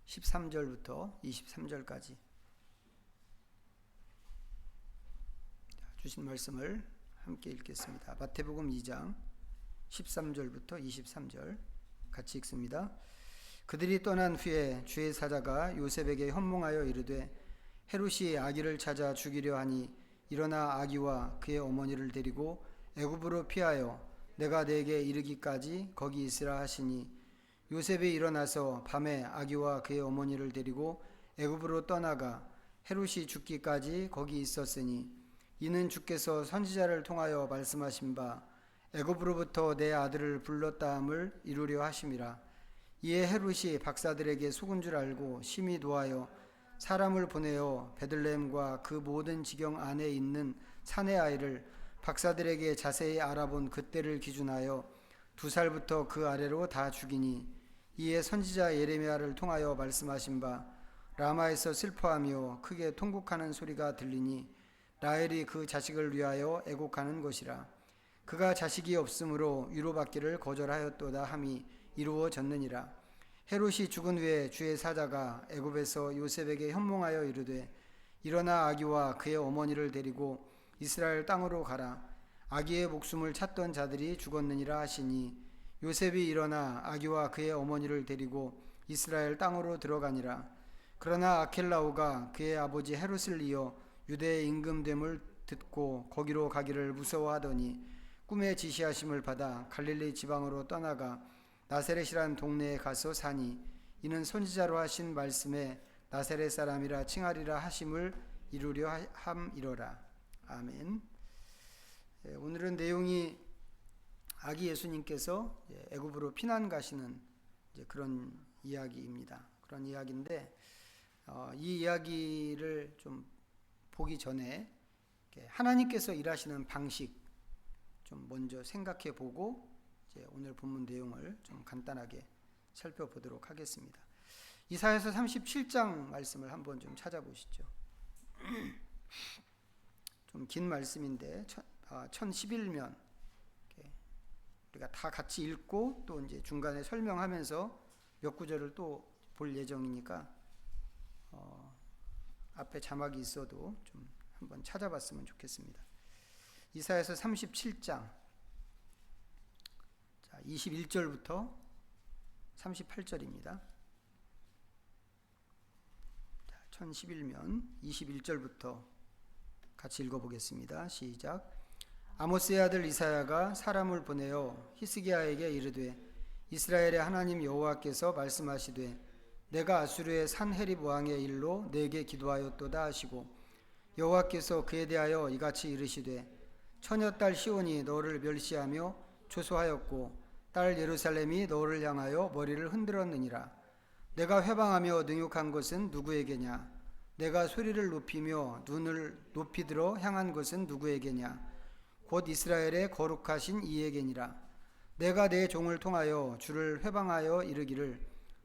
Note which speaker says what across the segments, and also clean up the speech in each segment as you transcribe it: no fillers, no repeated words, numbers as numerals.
Speaker 1: 13절부터 23절까지 주신 말씀을 함께 읽겠습니다. 마태복음 2장 13절부터 23절 같이 읽습니다. 그들이 떠난 후에 주의 사자가 요셉에게 현몽하여 이르되 헤롯이 아기를 찾아 죽이려 하니 일어나 아기와 그의 어머니를 데리고 애굽으로 피하여 내가 네게 이르기까지 거기 있으라 하시니 요셉이 일어나서 밤에 아기와 그의 어머니를 데리고 애굽으로 떠나가 헤롯이 죽기까지 거기 있었으니 이는 주께서 선지자를 통하여 말씀하신 바 애굽으로부터 내 아들을 불렀다함을 이루려 하심이라. 이에 헤롯이 박사들에게 속은 줄 알고 심히 노하여 사람을 보내어 베들레헴과 그 모든 지경 안에 있는 사내 아이를 박사들에게 자세히 알아본 그때를 기준하여 2살부터 그 아래로 다 죽이니 이에 선지자 예레미야를 통하여 말씀하신 바 라마에서 슬퍼하며 크게 통곡하는 소리가 들리니 라헬이 그 자식을 위하여 애곡하는 것이라. 그가 자식이 없으므로 위로받기를 거절하였도다 함이 이루어졌느니라. 헤롯이 죽은 후에 주의 사자가 애굽에서 요셉에게 현몽하여 이르되 일어나 아기와 그의 어머니를 데리고 이스라엘 땅으로 가라. 아기의 목숨을 찾던 자들이 죽었느니라 하시니 요셉이 일어나 아기와 그의 어머니를 데리고 이스라엘 땅으로 들어가니라. 그러나 아켈라오가 그의 아버지 헤롯을 이어 유대의 임금됨을 듣고 거기로 가기를 무서워하더니 꿈에 지시하심을 받아 갈릴리 지방으로 떠나가 나사렛이란 동네에 가서 사니 이는 선지자로 하신 말씀에 나사렛 사람이라 칭하리라 하심을 이루려 함이로라. 아멘. 오늘은 내용이 아기 예수님께서 애굽으로 피난 가시는 그런 이야기입니다. 그런 이야기인데 이 이야기를 좀 보기 전에 하나님께서 일하시는 방식 좀 먼저 생각해 보고 오늘 본문 내용을 좀 간단하게 살펴보도록 하겠습니다. 이사야서 37장 말씀을 한번 좀 찾아보시죠. 좀 긴 말씀인데 1011면 우리가 다 같이 읽고 또 이제 중간에 설명하면서 몇 구절을 또 볼 예정이니까 앞에 자막이 있어도 좀 한번 찾아봤으면 좋겠습니다. 이사야서 37장 21절부터 38절입니다. 1011면 21절부터 같이 읽어보겠습니다. 시작. 아모스의 아들 이사야가 사람을 보내어 히스기야에게 이르되 이스라엘의 하나님 여호와께서 말씀하시되 내가 아수르의 산헤립 왕의 일로 내게 기도하였도다 하시고 여호와께서 그에 대하여 이같이 이르시되 처녀딸 시온이 너를 멸시하며 조소하였고 딸 예루살렘이 너를 향하여 머리를 흔들었느니라. 내가 회방하며 능욕한 것은 누구에게냐? 내가 소리를 높이며 눈을 높이 들어 향한 것은 누구에게냐? 곧 이스라엘의 거룩하신 이에게니라. 내가 내 종을 통하여 주를 회방하여 이르기를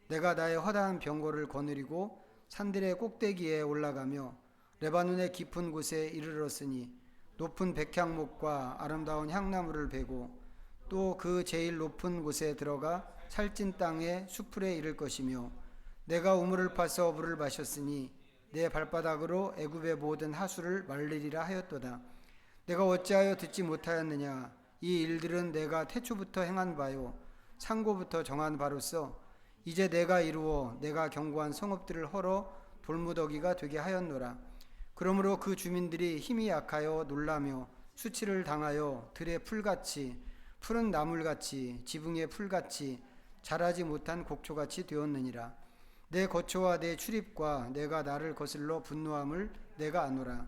Speaker 1: 내가 나의 허다한 병거를 거느리고 산들의 꼭대기에 올라가며 레바논의 깊은 곳에 이르렀으니 높은 백향목과 아름다운 향나무를 베고 또 그 제일 높은 곳에 들어가 살찐 땅의 수풀에 이를 것이며 내가 우물을 파서 물을 마셨으니 내 발바닥으로 애굽의 모든 하수를 말리리라 하였도다. 내가 어찌하여 듣지 못하였느냐? 이 일들은 내가 태초부터 행한 바요 상고부터 정한 바로서 이제 내가 이루어 내가 경고한 성읍들을 헐어 돌무더기가 되게 하였노라. 그러므로 그 주민들이 힘이 약하여 놀라며 수치를 당하여 들의 풀같이 푸른 나물같이 지붕의 풀같이 자라지 못한 곡초같이 되었느니라. 내 거처와 내 출입과 내가 나를 거슬러 분노함을 내가 아노라.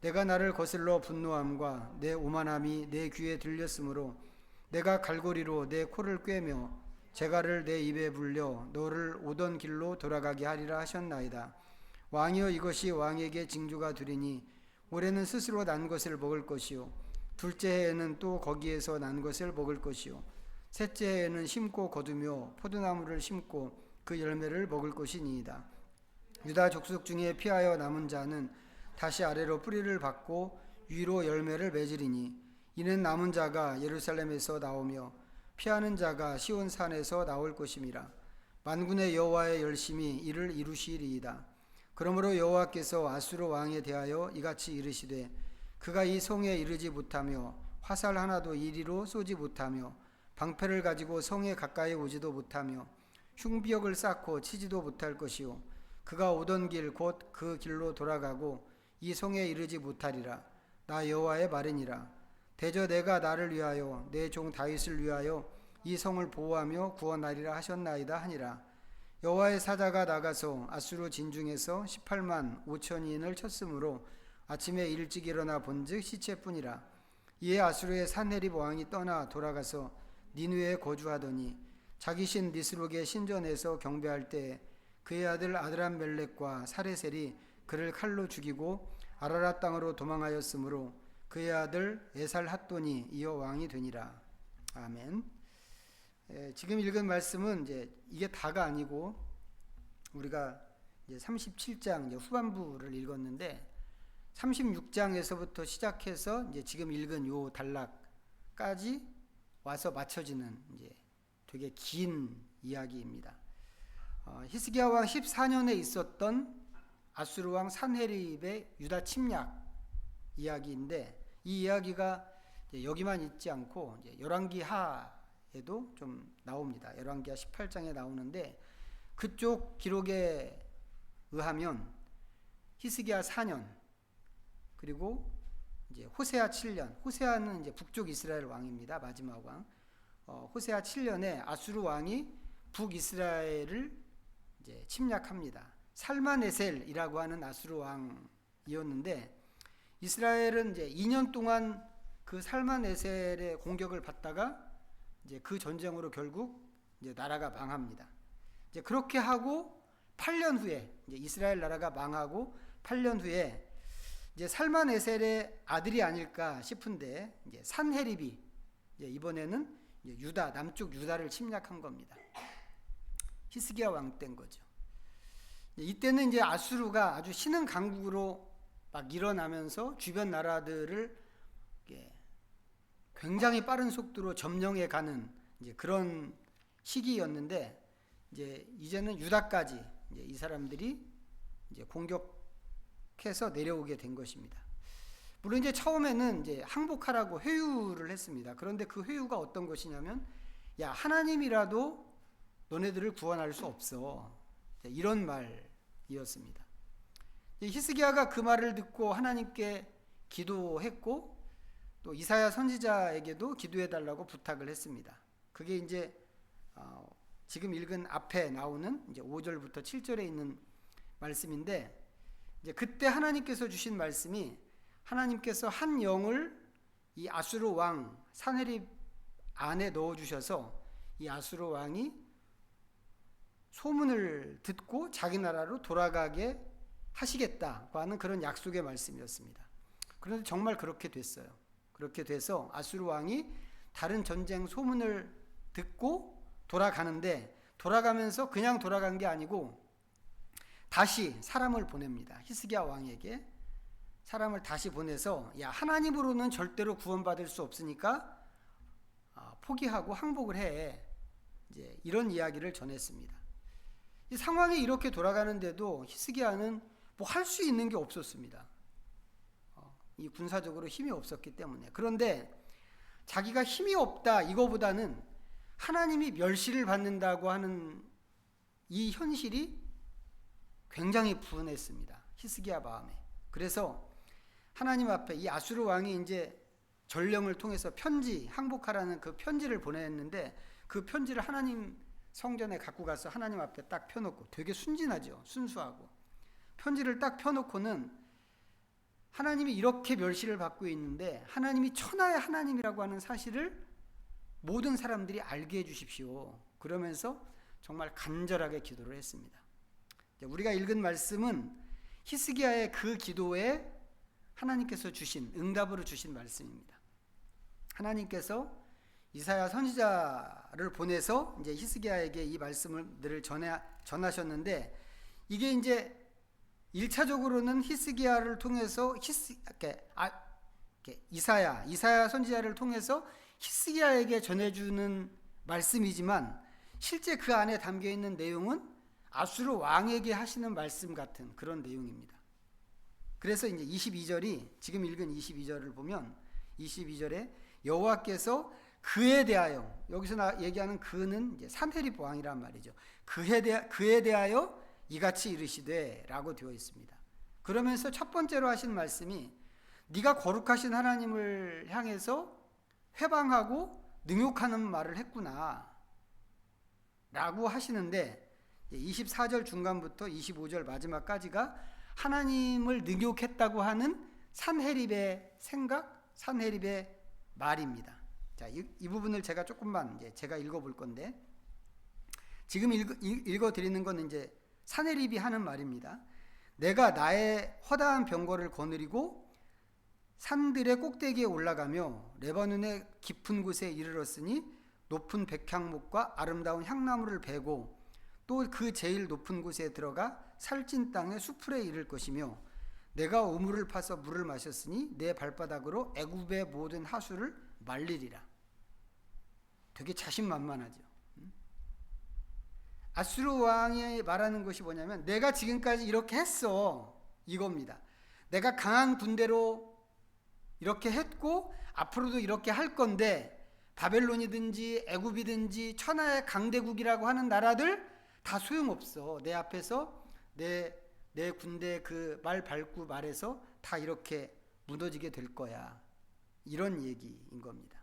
Speaker 1: 내가 나를 거슬러 분노함과 내 오만함이 내 귀에 들렸으므로 내가 갈고리로 내 코를 꿰며 재갈을 내 입에 불려 너를 오던 길로 돌아가게 하리라 하셨나이다. 왕이여 이것이 왕에게 징조가 되리니 올해는 스스로 난 것을 먹을 것이요 둘째 해에는 또 거기에서 난 것을 먹을 것이요 셋째 해에는 심고 거두며 포도나무를 심고 그 열매를 먹을 것이니이다. 유다 족속 중에 피하여 남은 자는 다시 아래로 뿌리를 받고 위로 열매를 맺으리니 이는 남은 자가 예루살렘에서 나오며 피하는 자가 시온산에서 나올 것임이라. 만군의 여호와의 열심히 이를 이루시리이다. 그러므로 여호와께서 아수르 왕에 대하여 이같이 이르시되 그가 이 성에 이르지 못하며 화살 하나도 이리로 쏘지 못하며 방패를 가지고 성에 가까이 오지도 못하며 흉벽을 쌓고 치지도 못할 것이요 그가 오던 길 곧 그 길로 돌아가고 이 성에 이르지 못하리라. 나 여호와의 말이니라. 대저 내가 나를 위하여 내 종 다윗을 위하여 이 성을 보호하며 구원하리라 하셨나이다 하니라. 여호와의 사자가 나가서 아수르 진중에서 18만 5천인을 쳤으므로 아침에 일찍 일어나 본즉 시체뿐이라. 이에 아수르의 산헤립 왕이 떠나 돌아가서 니느웨에 거주하더니 자기 신 니스록의 신전에서 경배할 때 그의 아들 아드람멜렉과 사레셀이 그를 칼로 죽이고 아라랏 땅으로 도망하였으므로 그의 아들 에살핫돈이 이어 왕이 되니라. 아멘. 지금 읽은 말씀은 이게 다가 아니고 우리가 37장 후반부를 읽었는데 36장에서부터 시작해서 지금 읽은 요 단락까지 와서 맞춰지는 되게 긴 이야기입니다. 히스기야 왕 14년에 있었던 아수르 왕 산헤립의 유다 침략 이야기인데 이 이야기가 여기만 있지 않고 열왕기하에도 좀 나옵니다. 열왕기하 18장에 나오는데 그쪽 기록에 의하면 히스기야 4년 그리고 호세아 7년, 호세아는 북쪽 이스라엘 왕입니다. 마지막 왕. 호세아 7년에 아수르 왕이 북이스라엘을 침략합니다. 살마네셀이라고 하는 아수르 왕이었는데 이스라엘은 2년 동안 그 살마네셀의 공격을 받다가 그 전쟁으로 결국 나라가 망합니다. 그렇게 하고 8년 후에 이스라엘 나라가 망하고 8년 후에 살마네셀의 아들이 아닐까 싶은데 산헤립이 이번에는 유다 남쪽 유다를 침략한 겁니다. 히스기야 왕 때인 거죠. 이때는 아수르가 아주 신흥 강국으로 막 일어나면서 주변 나라들을 굉장히 빠른 속도로 점령해 가는 그런 시기였는데 이제는 유다까지 이 사람들이 공격해서 내려오게 된 것입니다. 물론 처음에는 항복하라고 회유를 했습니다. 그런데 그 회유가 어떤 것이냐면 야 하나님이라도 너네들을 구원할 수 없어 이런 말이었습니다. 히스기야가 그 말을 듣고 하나님께 기도했고 또 이사야 선지자에게도 기도해달라고 부탁을 했습니다. 그게 지금 읽은 앞에 나오는 5절부터 7절에 있는 말씀인데 그때 하나님께서 주신 말씀이 하나님께서 한 영을 이 아수르 왕 산헤립 안에 넣어주셔서 이 아수르 왕이 소문을 듣고 자기 나라로 돌아가게 하시겠다고 하는 그런 약속의 말씀이었습니다. 그런데 정말 그렇게 됐어요. 그렇게 돼서 아수르 왕이 다른 전쟁 소문을 듣고 돌아가는데 돌아가면서 그냥 돌아간 게 아니고 다시 사람을 보냅니다. 히스기야 왕에게 사람을 다시 보내서 야 하나님으로는 절대로 구원받을 수 없으니까 포기하고 항복을 해 이런 이야기를 전했습니다. 이 상황이 이렇게 돌아가는데도 히스기야는 뭐 할 수 있는 게 없었습니다. 이 군사적으로 힘이 없었기 때문에. 그런데 자기가 힘이 없다 이거보다는 하나님이 멸시를 받는다고 하는 이 현실이 굉장히 분했습니다. 히스기야 마음에. 그래서 하나님 앞에 이 아수르 왕이 전령을 통해서 편지, 항복하라는 그 편지를 보냈는데 그 편지를 하나님 성전에 갖고 가서 하나님 앞에 딱 펴놓고 되게 순진하죠. 순수하고. 편지를 딱 펴놓고는 하나님이 이렇게 멸시를 받고 있는데 하나님이 천하의 하나님이라고 하는 사실을 모든 사람들이 알게 해주십시오. 그러면서 정말 간절하게 기도를 했습니다. 우리가 읽은 말씀은 히스기야의 그 기도에 하나님께서 주신 응답으로 주신 말씀입니다. 하나님께서 이사야 선지자를 보내서 히스기야에게 이 말씀들을 전하셨는데 이게 1차적으로는 히스기야를 통해서 이사야 선지자를 통해서 히스기야에게 전해주는 말씀이지만 실제 그 안에 담겨 있는 내용은 아수르 왕에게 하시는 말씀 같은 그런 내용입니다. 그래서 이제 22절이 지금 읽은 22절을 보면 22절에 여호와께서 그에 대하여, 여기서 얘기하는 그는 이제 산헤립 왕이란 말이죠. 그에 대하여 이같이 이르시되 라고 되어 있습니다. 그러면서 첫 번째로 하신 말씀이 네가 거룩하신 하나님을 향해서 회방하고 능욕하는 말을 했구나 라고 하시는데 24절 중간부터 25절 마지막까지가 하나님을 능욕했다고 하는 산헤립의 생각, 산헤립의 말입니다. 자, 이 부분을 제가 조금만 이제 제가 읽어볼 건데, 지금 읽어드리는 건 이제 산헤립이 하는 말입니다. 내가 나의 허다한 병거를 거느리고 산들의 꼭대기에 올라가며 레바논의 깊은 곳에 이르렀으니 높은 백향목과 아름다운 향나무를 베고 또 그 제일 높은 곳에 들어가 살찐 땅의 수풀에 이를 것이며 내가 우물을 파서 물을 마셨으니 내 발바닥으로 애굽의 모든 하수를 말리리라. 되게 자신만만하죠. 아수르 왕이 말하는 것이 뭐냐면 내가 지금까지 이렇게 했어 이겁니다. 내가 강한 군대로 이렇게 했고 앞으로도 이렇게 할 건데 바벨론이든지 애굽이든지 천하의 강대국이라고 하는 나라들 다 소용없어. 내 앞에서 내 군대 그 말 밟고 말해서 다 이렇게 무너지게 될 거야. 이런 얘기인 겁니다.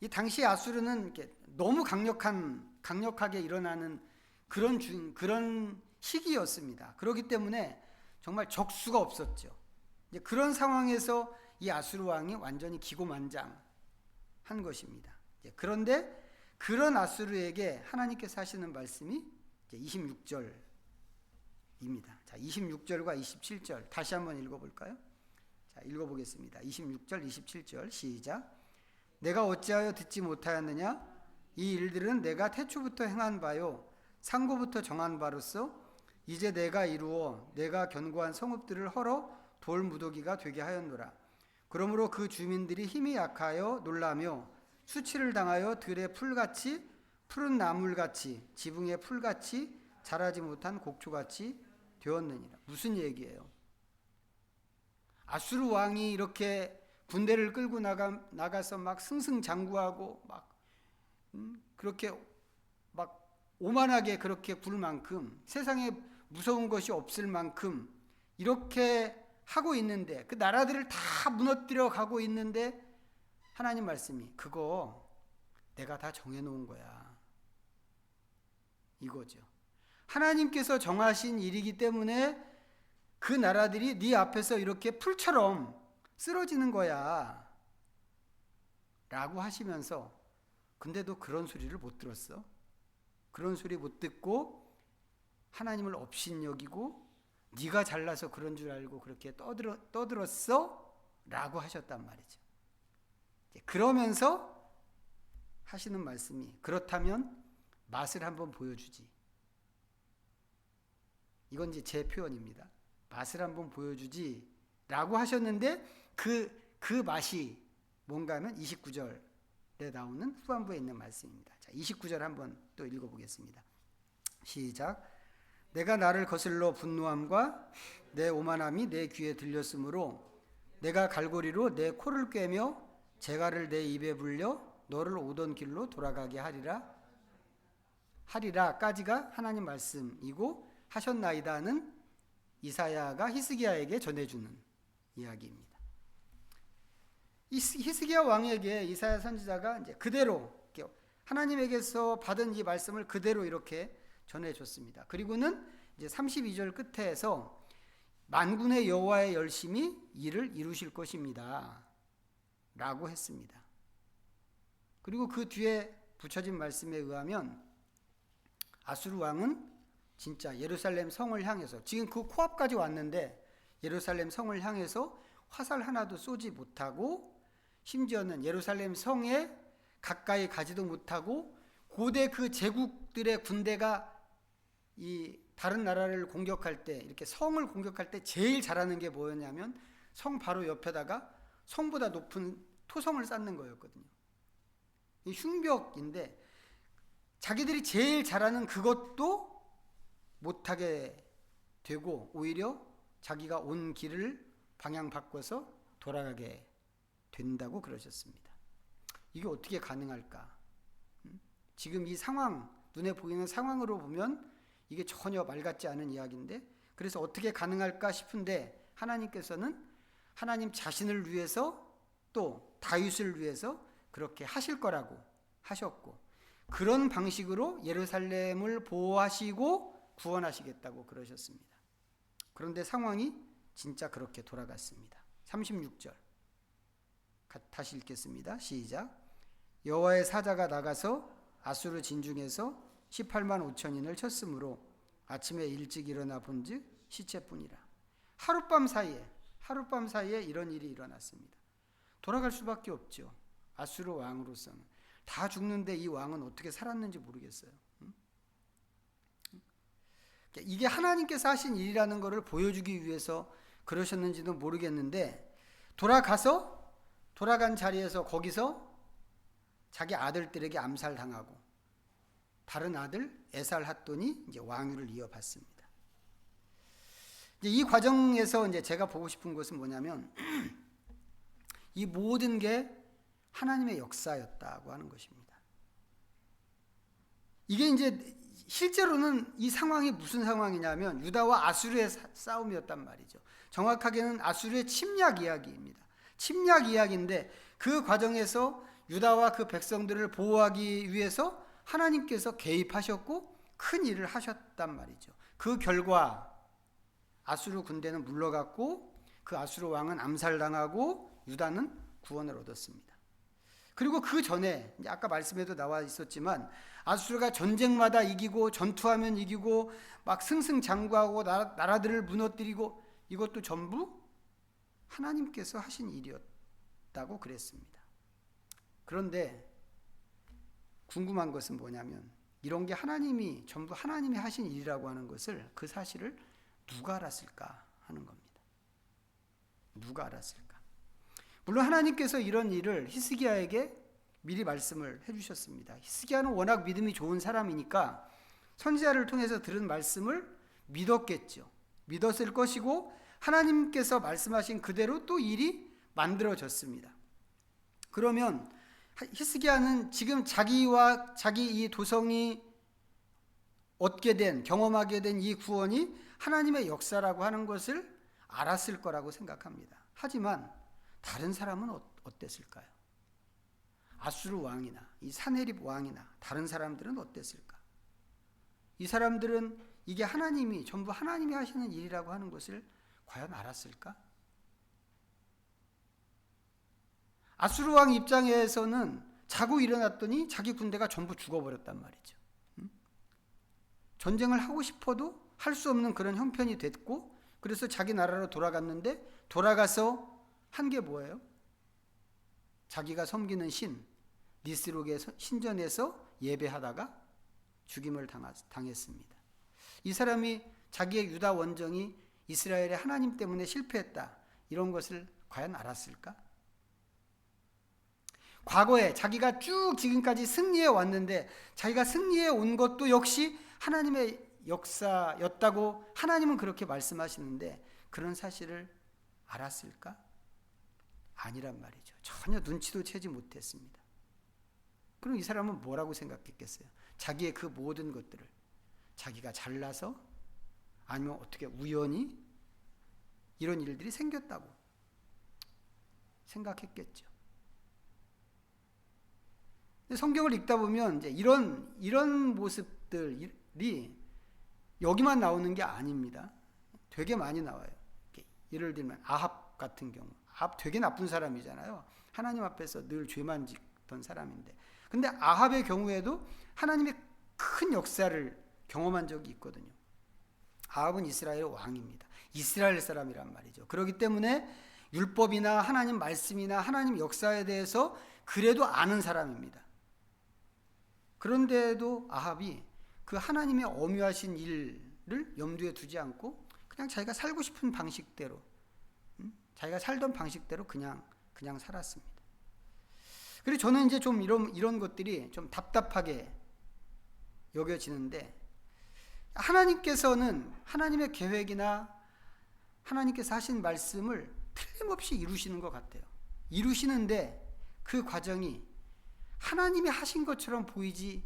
Speaker 1: 이 당시 아수르는 이렇게 너무 강력하게 일어나는 그런 시기였습니다. 그렇기 때문에 정말 적수가 없었죠. 이제 그런 상황에서 이 아수르 왕이 완전히 기고만장한 것입니다. 그런데 그런 아수르에게 하나님께서 하시는 말씀이 이제 26절입니다. 자, 26절과 27절 다시 한번 읽어볼까요? 자, 읽어보겠습니다. 26절, 27절 시작. 내가 어찌하여 듣지 못하였느냐? 이 일들은 내가 태초부터 행한 바요 상고부터 정한 바로서 이제 내가 이루어 내가 견고한 성읍들을 헐어 돌 무더기가 되게 하였노라. 그러므로 그 주민들이 힘이 약하여 놀라며 수치를 당하여 들의 풀같이 푸른 나물같이 지붕의 풀같이 자라지 못한 곡초같이 되었느니라. 무슨 얘기예요? 아수르 왕이 이렇게 군대를 끌고 나가서 막 승승장구하고 막 그렇게 막 오만하게 그렇게 굴 만큼 세상에 무서운 것이 없을 만큼 이렇게 하고 있는데 그 나라들을 다 무너뜨려 가고 있는데 하나님 말씀이 그거 내가 다 정해놓은 거야 이거죠. 하나님께서 정하신 일이기 때문에 그 나라들이 네 앞에서 이렇게 풀처럼 쓰러지는 거야 라고 하시면서 근데도 그런 소리를 못 들었어. 그런 소리 못 듣고 하나님을 업신여기고 네가 잘나서 그런 줄 알고 그렇게 떠들었어? 라고 하셨단 말이죠. 그러면서 하시는 말씀이 그렇다면 맛을 한번 보여주지. 이건 이제 제 표현입니다. 맛을 한번 보여주지 라고 하셨는데 그 맛이 뭔가 하면 29절에 나오는 후반부에 있는 말씀입니다. 자, 29절 한번 또 읽어보겠습니다. 시작. 내가 나를 거슬러 분노함과 내 오만함이 내 귀에 들렸으므로 내가 갈고리로 내 코를 꿰며 재갈을 내 입에 불려 너를 오던 길로 돌아가게 하리라까지가 하나님 말씀이고 하셨나이다는 이사야가 히스기야에게 전해주는 이야기입니다. 히스기야 왕에게 이사야 선지자가 이제 그대로 하나님에게서 받은 이 말씀을 그대로 이렇게 전해줬습니다. 그리고는 이제 32절 끝에서 만군의 여호와의 열심히 이를 이루실 것입니다 라고 했습니다. 그리고 그 뒤에 붙여진 말씀에 의하면 아수르 왕은 진짜 예루살렘 성을 향해서 지금 그 코앞까지 왔는데 예루살렘 성을 향해서 화살 하나도 쏘지 못하고 심지어는 예루살렘 성에 가까이 가지도 못하고 고대 그 제국들의 군대가 이 다른 나라를 공격할 때 이렇게 성을 공격할 때 제일 잘하는 게 뭐였냐면 성 바로 옆에다가 성보다 높은 토성을 쌓는 거였거든요. 이 흉벽인데 자기들이 제일 잘하는 그것도 못하게 되고 오히려 자기가 온 길을 방향 바꿔서 돌아가게 된다고 그러셨습니다. 이게 어떻게 가능할까? 지금 이 상황, 눈에 보이는 상황으로 보면 이게 전혀 말 같지 않은 이야기인데, 그래서 어떻게 가능할까 싶은데 하나님께서는 하나님 자신을 위해서 또 다윗을 위해서 그렇게 하실 거라고 하셨고, 그런 방식으로 예루살렘을 보호하시고 구원하시겠다고 그러셨습니다. 그런데 상황이 진짜 그렇게 돌아갔습니다. 36절 다시 읽겠습니다. 시작. 여호와의 사자가 나가서 아수르 진중에서 18만 5천인을 쳤으므로 아침에 일찍 일어나 본즉 시체뿐이라. 하룻밤 사이에 이런 일이 일어났습니다. 돌아갈 수밖에 없죠. 아수르 왕으로서는 다 죽는데 이 왕은 어떻게 살았는지 모르겠어요. 이게 하나님께서 하신 일이라는 것을 보여주기 위해서 그러셨는지도 모르겠는데, 돌아간 자리에서 거기서 자기 아들들에게 암살당하고 다른 아들 에살핫돈이 이제 왕위를 이어받습니다. 이제 이 과정에서 이제 제가 보고 싶은 것은 뭐냐면 이 모든 게 하나님의 역사였다고 하는 것입니다. 이게 이제 실제로는 이 상황이 무슨 상황이냐면 유다와 아수르의 싸움이었단 말이죠. 정확하게는 아수르의 침략 이야기입니다. 침략 이야기인데 그 과정에서 유다와 그 백성들을 보호하기 위해서 하나님께서 개입하셨고 큰 일을 하셨단 말이죠. 그 결과 아수르 군대는 물러갔고 그 아수르 왕은 암살당하고 유다는 구원을 얻었습니다. 그리고 그 전에 아까 말씀에도 나와 있었지만 아수르가 전쟁마다 이기고 전투하면 이기고 막 승승장구하고 나라들을 무너뜨리고 이것도 전부 하나님께서 하신 일이었다고 그랬습니다. 그런데 궁금한 것은 뭐냐면 이런 게 전부 하나님이 하신 일이라고 하는 것을, 그 사실을 누가 알았을까 하는 겁니다. 누가 알았을까? 물론 하나님께서 이런 일을 히스기야에게 미리 말씀을 해주셨습니다. 히스기야는 워낙 믿음이 좋은 사람이니까 선지자를 통해서 들은 말씀을 믿었겠죠. 믿었을 것이고 하나님께서 말씀하신 그대로 또 일이 만들어졌습니다. 그러면 히스기야는 지금 자기와 자기 이 도성이 경험하게 된 이 구원이 하나님의 역사라고 하는 것을 알았을 거라고 생각합니다. 하지만 다른 사람은 어땠을까요? 아수르 왕이나 이 사네립 왕이나 다른 사람들은 어땠을까? 이 사람들은 이게 전부 하나님이 하시는 일이라고 하는 것을 과연 알았을까? 아수르 왕 입장에서는 자고 일어났더니 자기 군대가 전부 죽어버렸단 말이죠. 전쟁을 하고 싶어도 할 수 없는 그런 형편이 됐고, 그래서 자기 나라로 돌아갔는데 돌아가서 한 게 뭐예요? 자기가 섬기는 신 니스록의 신전에서 예배하다가 죽임을 당했습니다. 이 사람이 자기의 유다 원정이 이스라엘의 하나님 때문에 실패했다, 이런 것을 과연 알았을까? 과거에 자기가 쭉 지금까지 승리해 왔는데 자기가 승리해 온 것도 역시 하나님의 역사였다고 하나님은 그렇게 말씀하시는데 그런 사실을 알았을까? 아니란 말이죠. 전혀 눈치도 채지 못했습니다. 그럼 이 사람은 뭐라고 생각했겠어요? 자기의 그 모든 것들을 자기가 잘나서 아니면 어떻게 우연히 이런 일들이 생겼다고 생각했겠죠. 근데 성경을 읽다 보면 이제 이런 모습들이 여기만 나오는 게 아닙니다. 되게 많이 나와요. 예를 들면 아합 같은 경우, 아합 되게 나쁜 사람이잖아요. 하나님 앞에서 늘 죄만 짓던 사람인데, 근데 아합의 경우에도 하나님의 큰 역사를 경험한 적이 있거든요. 아합은 이스라엘 왕입니다. 이스라엘 사람이란 말이죠. 그렇기 때문에 율법이나 하나님 말씀이나 하나님 역사에 대해서 그래도 아는 사람입니다. 그런데도 아합이 그 하나님의 엄유하신 일을 염두에 두지 않고 그냥 자기가 살고 싶은 방식대로, 자기가 살던 방식대로 그냥 살았습니다. 그리고 저는 이제 좀 이런 것들이 좀 답답하게 여겨지는데, 하나님께서는 하나님의 계획이나 하나님께서 하신 말씀을 틀림없이 이루시는 것 같아요. 이루시는데 그 과정이 하나님이 하신 것처럼 보이지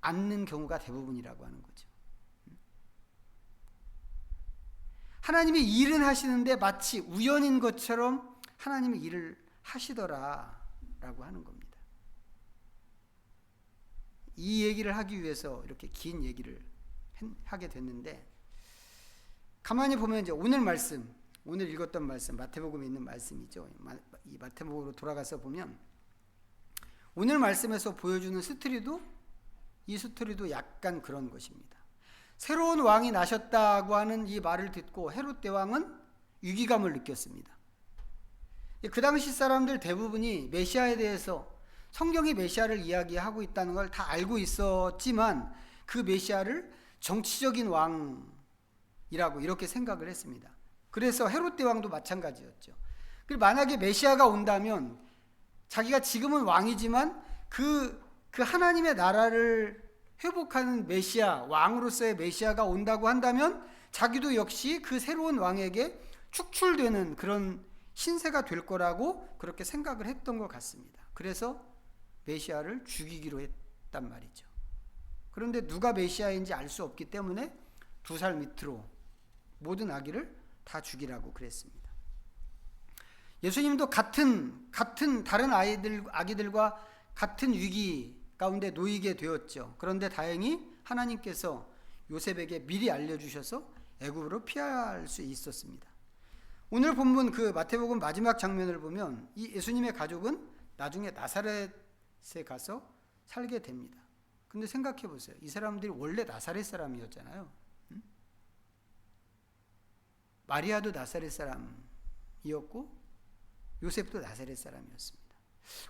Speaker 1: 않는 경우가 대부분이라고 하는 거죠. 하나님이 일은 하시는데 마치 우연인 것처럼 하나님이 일을 하시더라라고 하는 겁니다. 이 얘기를 하기 위해서 이렇게 긴 얘기를 하게 됐는데, 가만히 보면 이제 오늘 말씀, 오늘 읽었던 말씀, 마태복음에 있는 말씀이죠. 이 마태복음으로 돌아가서 보면 오늘 말씀에서 보여주는 스토리도, 이 스토리도 약간 그런 것입니다. 새로운 왕이 나셨다고 하는 이 말을 듣고 헤롯 대왕은 위기감을 느꼈습니다. 그 당시 사람들 대부분이 메시아에 대해서, 성경이 메시아를 이야기하고 있다는 걸 다 알고 있었지만 그 메시아를 정치적인 왕이라고 이렇게 생각을 했습니다. 그래서 헤롯 대왕도 마찬가지였죠. 그리고 만약에 메시아가 온다면 자기가 지금은 왕이지만 그 하나님의 나라를 회복하는 메시아, 왕으로서의 메시아가 온다고 한다면 자기도 역시 그 새로운 왕에게 축출되는 그런 신세가 될 거라고 그렇게 생각을 했던 것 같습니다. 그래서 메시아를 죽이기로 했단 말이죠. 그런데 누가 메시아인지 알 수 없기 때문에 2살 밑으로 모든 아기를 다 죽이라고 그랬습니다. 예수님도 같은 다른 아기들과 같은 위기 가운데 놓이게 되었죠. 그런데 다행히 하나님께서 요셉에게 미리 알려주셔서 애굽으로 피할 수 있었습니다. 오늘 본문 그 마태복음 마지막 장면을 보면 이 예수님의 가족은 나중에 나사렛에 가서 살게 됩니다. 근데 생각해 보세요. 이 사람들이 원래 나사렛 사람이었잖아요. 마리아도 나사렛 사람이었고 요셉도 나사렛 사람이었습니다.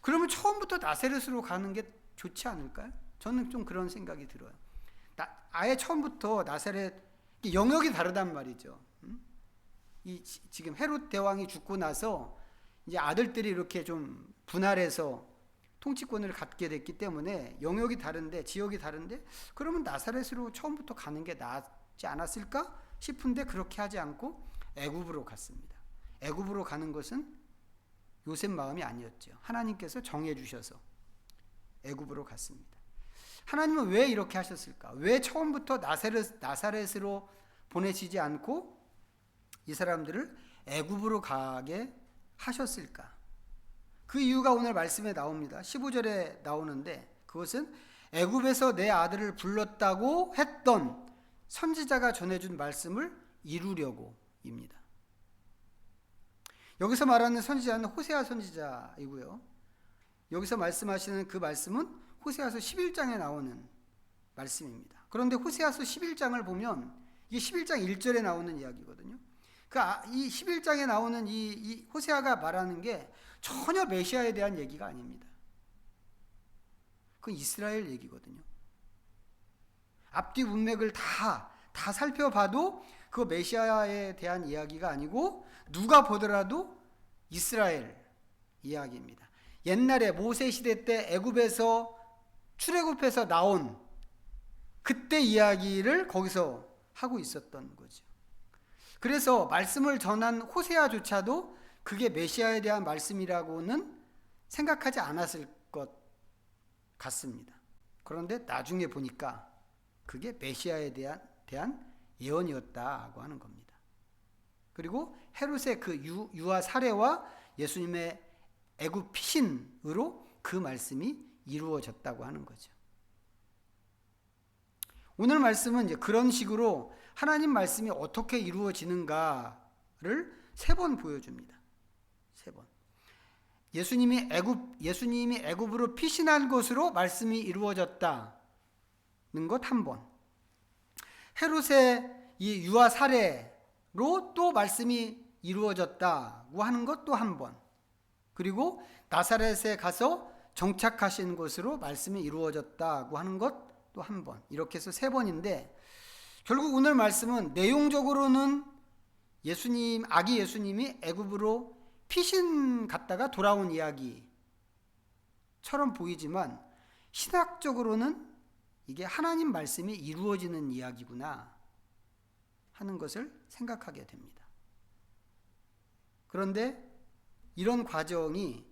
Speaker 1: 그러면 처음부터 나사렛으로 가는 게 좋지 않을까요? 저는 좀 그런 생각이 들어요. 아예 처음부터 나사렛, 영역이 다르단 말이죠. 지금 헤롯 대왕이 죽고 나서 이제 아들들이 이렇게 좀 분할해서 통치권을 갖게 됐기 때문에 영역이 다른데, 지역이 다른데, 그러면 나사렛으로 처음부터 가는 게 낫지 않았을까 싶은데 그렇게 하지 않고 애굽으로 갔습니다. 애굽으로 가는 것은 요셉 마음이 아니었죠. 하나님께서 정해 주셔서 애굽으로 갔습니다. 하나님은 왜 이렇게 하셨을까? 왜 처음부터 나사렛으로 보내시지 않고 이 사람들을 애굽으로 가게 하셨을까? 그 이유가 오늘 말씀에 나옵니다. 15절에 나오는데, 그것은 애굽에서 내 아들을 불렀다고 했던 선지자가 전해준 말씀을 이루려고입니다. 여기서 말하는 선지자는 호세아 선지자이고요. 여기서 말씀하시는 그 말씀은 호세아서 11장에 나오는 말씀입니다. 그런데 호세아서 11장을 보면 이게 11장 1절에 나오는 이야기거든요. 이 11장에 나오는 이 호세아가 말하는 게 전혀 메시아에 대한 얘기가 아닙니다. 그건 이스라엘 얘기거든요. 앞뒤 문맥을 다 살펴봐도 그 메시아에 대한 이야기가 아니고 누가 보더라도 이스라엘 이야기입니다. 옛날에 모세 시대 때 애굽에서 출애굽해서 나온 그때 이야기를 거기서 하고 있었던 거죠. 그래서 말씀을 전한 호세아조차도 그게 메시아에 대한 말씀이라고는 생각하지 않았을 것 같습니다. 그런데 나중에 보니까 그게 메시아에 대한 예언이었다고 하는 겁니다. 그리고 헤롯의 그 유아 살해와 예수님의 애굽 피신으로 그 말씀이 이루어졌다고 하는 거죠. 오늘 말씀은 이제 그런 식으로 하나님 말씀이 어떻게 이루어지는가를 3번 보여줍니다. 3번. 예수님이 애굽으로 피신한 것으로 말씀이 이루어졌다는 것 1번. 헤롯의 이 유아 살해로 또 말씀이 이루어졌다고 하는 것 또 1번. 그리고 나사렛에 가서 정착하신 것으로 말씀이 이루어졌다고 하는 것 또 1번. 이렇게 해서 3번인데, 결국 오늘 말씀은 내용적으로는 아기 예수님이 애굽으로 피신 갔다가 돌아온 이야기처럼 보이지만 신학적으로는 이게 하나님 말씀이 이루어지는 이야기구나 하는 것을 생각하게 됩니다. 그런데 이런 과정이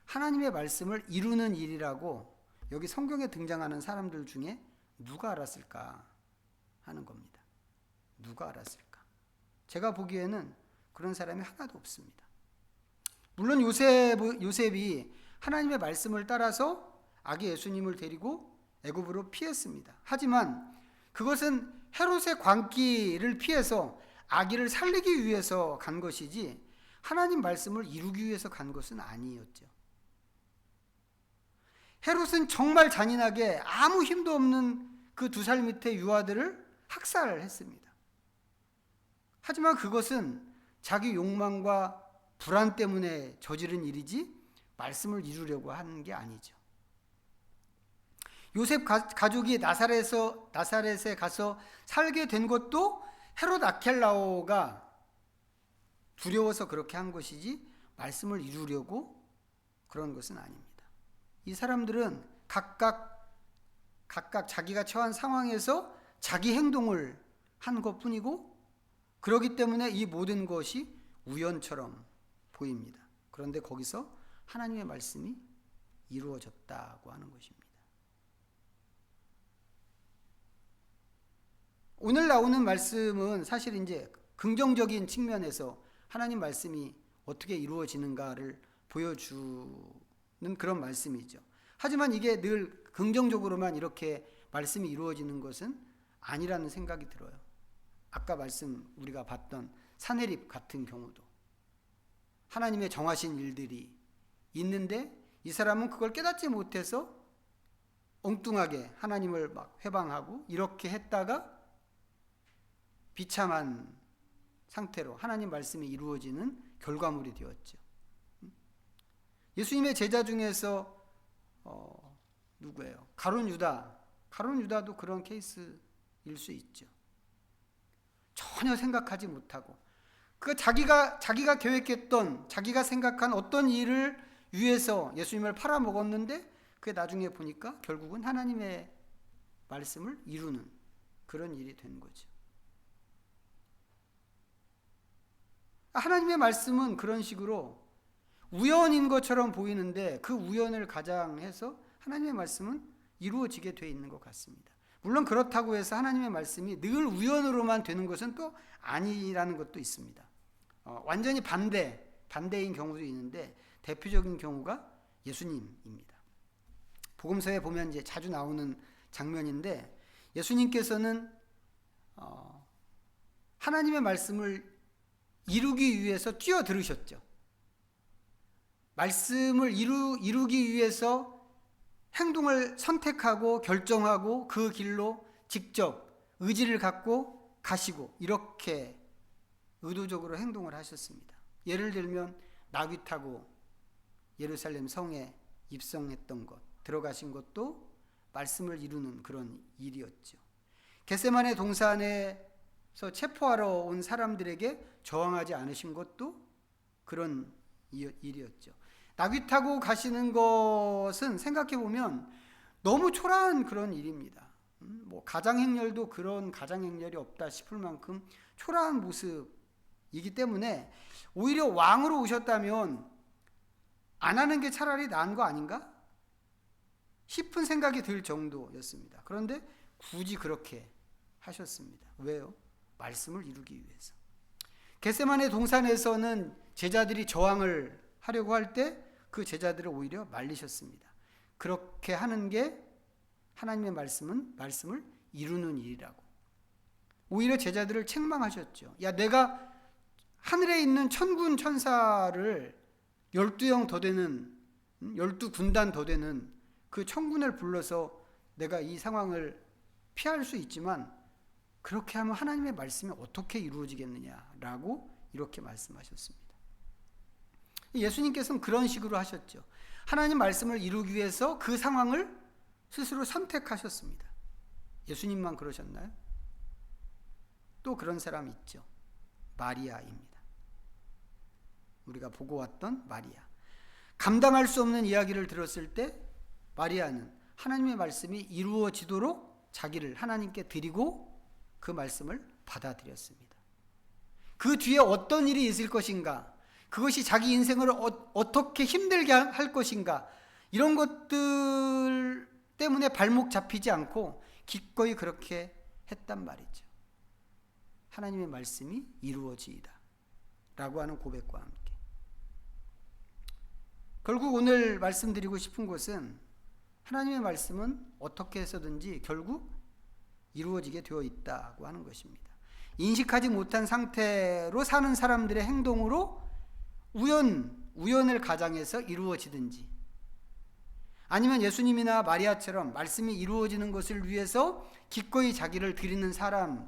Speaker 1: 하나님의 말씀을 이루는 일이라고 여기 성경에 등장하는 사람들 중에 누가 알았을까 하는 겁니다. 누가 알았을까? 제가 보기에는 그런 사람이 하나도 없습니다. 물론 요셉이 하나님의 말씀을 따라서 아기 예수님을 데리고 애굽으로 피했습니다. 하지만 그것은 헤롯의 광기를 피해서 아기를 살리기 위해서 간 것이지 하나님 말씀을 이루기 위해서 간 것은 아니었죠. 헤롯은 정말 잔인하게 아무 힘도 없는 그 2살 밑의 유아들을 학살했습니다. 하지만 그것은 자기 욕망과 불안 때문에 저지른 일이지 말씀을 이루려고 하는 게 아니죠. 요셉 가족이 나사렛에 가서 살게 된 것도 헤롯 아켈라오가 두려워서 그렇게 한 것이지 말씀을 이루려고 그런 것은 아닙니다. 이 사람들은 각각 자기가 처한 상황에서 자기 행동을 한 것뿐이고 그렇기 때문에 이 모든 것이 우연처럼 보입니다. 그런데 거기서 하나님의 말씀이 이루어졌다고 하는 것입니다. 오늘 나오는 말씀은 사실 이제 긍정적인 측면에서 하나님 말씀이 어떻게 이루어지는가를 보여주는 그런 말씀이죠. 하지만 이게 늘 긍정적으로만 이렇게 말씀이 이루어지는 것은 아니라는 생각이 들어요. 아까 우리가 봤던 사내립 같은 경우도 하나님의 정하신 일들이 있는데 이 사람은 그걸 깨닫지 못해서 엉뚱하게 하나님을 막 회방하고 이렇게 했다가 비참한 상태로 하나님 말씀이 이루어지는 결과물이 되었죠. 예수님의 제자 중에서 누구예요? 가룟 유다도 그런 케이스일 수 있죠. 전혀 생각하지 못하고 자기가 계획했던 자기가 생각한 어떤 일을 위해서 예수님을 팔아먹었는데 그게 나중에 보니까 결국은 하나님의 말씀을 이루는 그런 일이 된 거죠. 하나님의 말씀은 그런 식으로 우연인 것처럼 보이는데 그 우연을 가장해서 하나님의 말씀은 이루어지게 되어 있는 것 같습니다. 물론 그렇다고 해서 하나님의 말씀이 늘 우연으로만 되는 것은 또 아니라는 것도 있습니다. 완전히 반대인 경우도 있는데 대표적인 경우가 예수님입니다. 복음서에 보면 이제 자주 나오는 장면인데 예수님께서는 하나님의 말씀을 이루기 위해서 뛰어들으셨죠. 말씀을 이루기 위해서 행동을 선택하고 결정하고 그 길로 직접 의지를 갖고 가시고 이렇게 의도적으로 행동을 하셨습니다. 예를 들면 나귀 타고 예루살렘 성에 입성했던 것, 들어가신 것도 말씀을 이루는 그런 일이었죠. 겟세마네 동산에서 체포하러 온 사람들에게 저항하지 않으신 것도 그런 일이었죠. 나귀 타고 가시는 것은 생각해 보면 너무 초라한 그런 일입니다. 뭐 가장행렬도 그런 가장행렬이 없다 싶을 만큼 초라한 모습이기 때문에 오히려 왕으로 오셨다면 안 하는 게 차라리 나은 거 아닌가 싶은 생각이 들 정도였습니다. 그런데 굳이 그렇게 하셨습니다. 왜요? 말씀을 이루기 위해서. 겟세마네 동산에서는 제자들이 저항을 하려고 할 때 그 제자들을 오히려 말리셨습니다. 그렇게 하는 게 하나님의 말씀을 이루는 일이라고. 오히려 제자들을 책망하셨죠. 야, 내가 하늘에 있는 천군 천사를 12형 더 되는 12군단 더 되는 그 천군을 불러서 내가 이 상황을 피할 수 있지만 그렇게 하면 하나님의 말씀이 어떻게 이루어지겠느냐라고 이렇게 말씀하셨습니다. 예수님께서는 그런 식으로 하셨죠. 하나님 말씀을 이루기 위해서 그 상황을 스스로 선택하셨습니다. 예수님만 그러셨나요? 또 그런 사람이 있죠. 마리아입니다. 우리가 보고 왔던 마리아. 감당할 수 없는 이야기를 들었을 때 마리아는 하나님의 말씀이 이루어지도록 자기를 하나님께 드리고 그 말씀을 받아들였습니다. 그 뒤에 어떤 일이 있을 것인가, 그것이 자기 인생을 어떻게 힘들게 할 것인가, 이런 것들 때문에 발목 잡히지 않고 기꺼이 그렇게 했단 말이죠. 하나님의 말씀이 이루어지이다 라고 하는 고백과 함께. 결국 오늘 말씀드리고 싶은 것은 하나님의 말씀은 어떻게 해서든지 결국 이루어지게 되어 있다고 하는 것입니다. 인식하지 못한 상태로 사는 사람들의 행동으로 우연을 가장해서 이루어지든지, 아니면 예수님이나 마리아처럼 말씀이 이루어지는 것을 위해서 기꺼이 자기를 드리는 사람을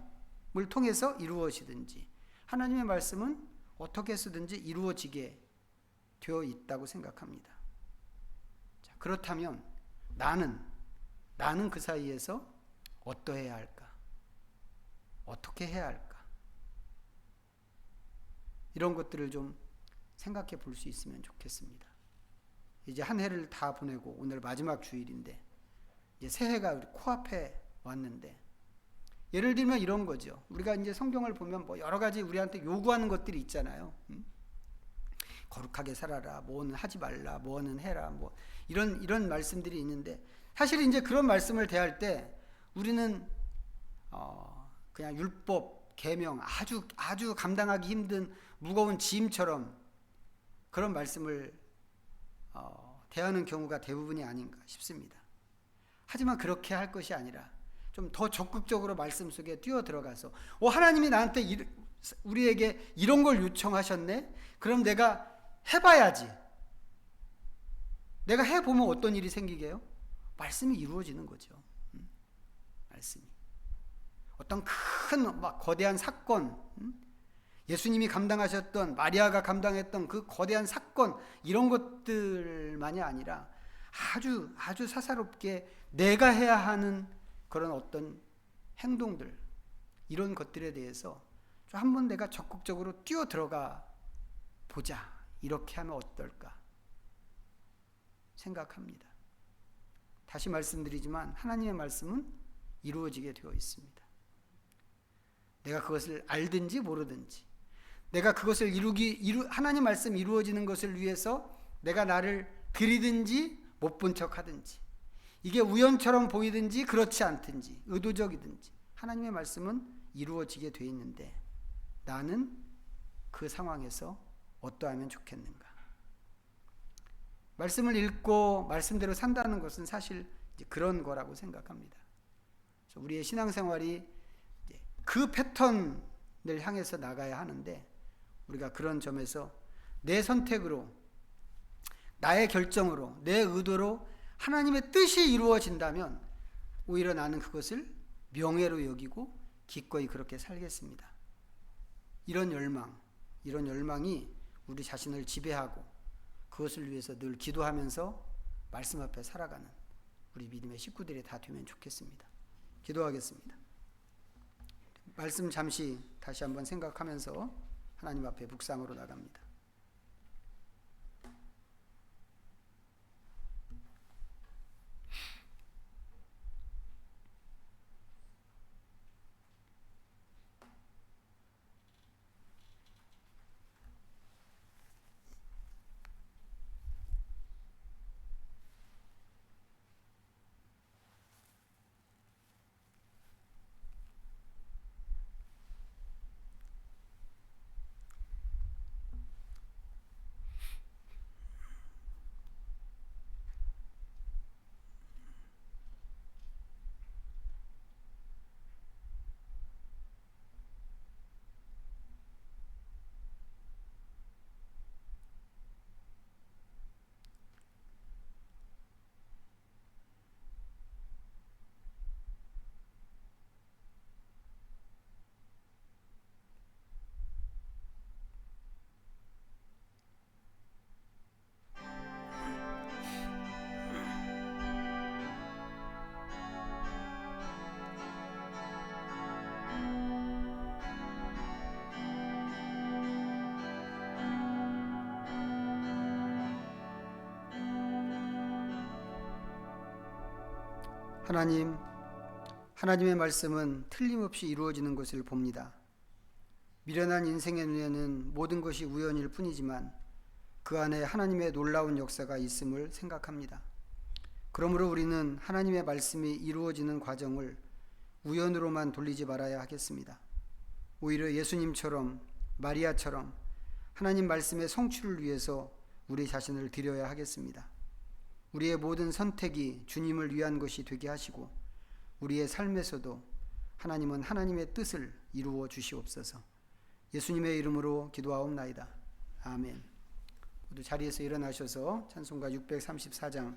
Speaker 1: 통해서 이루어지든지, 하나님의 말씀은 어떻게 해서든지 이루어지게 되어 있다고 생각합니다. 자, 그렇다면 나는 그 사이에서 어떠해야 할까? 어떻게 해야 할까? 이런 것들을 좀 생각해 볼 수 있으면 좋겠습니다. 이제 한 해를 다 보내고 오늘 마지막 주일인데, 이제 새해가 우리 코앞에 왔는데, 예를 들면 이런 거죠. 우리가 이제 성경을 보면 뭐 여러 가지 우리한테 요구하는 것들이 있잖아요. 거룩하게 살아라, 뭐는 하지 말라, 뭐는 해라, 뭐 이런 말씀들이 있는데, 사실 이제 그런 말씀을 대할 때 우리는 그냥 율법, 계명, 아주 감당하기 힘든 무거운 짐처럼 그런 말씀을 대하는 경우가 대부분이 아닌가 싶습니다. 하지만 그렇게 할 것이 아니라 좀 더 적극적으로 말씀 속에 뛰어 들어가서, 하나님이 나한테 우리에게 이런 걸 요청하셨네? 그럼 내가 해봐야지. 내가 해보면 어떤 일이 생기게요? 말씀이 이루어지는 거죠. 말씀이. 어떤 큰 거대한 사건, 예수님이 감당하셨던, 마리아가 감당했던 그 거대한 사건, 이런 것들만이 아니라 아주 사사롭게 내가 해야 하는 그런 어떤 행동들, 이런 것들에 대해서 좀 한번 내가 적극적으로 뛰어 들어가 보자, 이렇게 하면 어떨까 생각합니다. 다시 말씀드리지만 하나님의 말씀은 이루어지게 되어 있습니다. 내가 그것을 알든지 모르든지, 내가 그것을 하나님 말씀 이루어지는 것을 위해서 내가 나를 들이든지 못 본 척 하든지, 이게 우연처럼 보이든지 그렇지 않든지 의도적이든지, 하나님의 말씀은 이루어지게 되어 있는데, 나는 그 상황에서 어떠하면 좋겠는가? 말씀을 읽고 말씀대로 산다는 것은 사실 그런 거라고 생각합니다. 우리의 신앙생활이 그 패턴을 향해서 나가야 하는데, 우리가 그런 점에서 내 선택으로, 나의 결정으로, 내 의도로 하나님의 뜻이 이루어진다면 오히려 나는 그것을 명예로 여기고 기꺼이 그렇게 살겠습니다. 이런 열망이 우리 자신을 지배하고 그것을 위해서 늘 기도하면서 말씀 앞에 살아가는 우리 믿음의 식구들이 다 되면 좋겠습니다. 기도하겠습니다. 말씀 잠시 다시 한번 생각하면서 하나님 앞에 묵상으로 나갑니다. 하나님, 하나님의 말씀은 틀림없이 이루어지는 것을 봅니다. 미련한 인생의 눈에는 모든 것이 우연일 뿐이지만 그 안에 하나님의 놀라운 역사가 있음을 생각합니다. 그러므로 우리는 하나님의 말씀이 이루어지는 과정을 우연으로만 돌리지 말아야 하겠습니다. 오히려 예수님처럼 마리아처럼 하나님 말씀의 성취를 위해서 우리 자신을 드려야 하겠습니다. 우리의 모든 선택이 주님을 위한 것이 되게 하시고 우리의 삶에서도 하나님은 하나님의 뜻을 이루어 주시옵소서. 예수님의 이름으로 기도하옵나이다. 아멘. 모두 자리에서 일어나셔서 찬송가 634장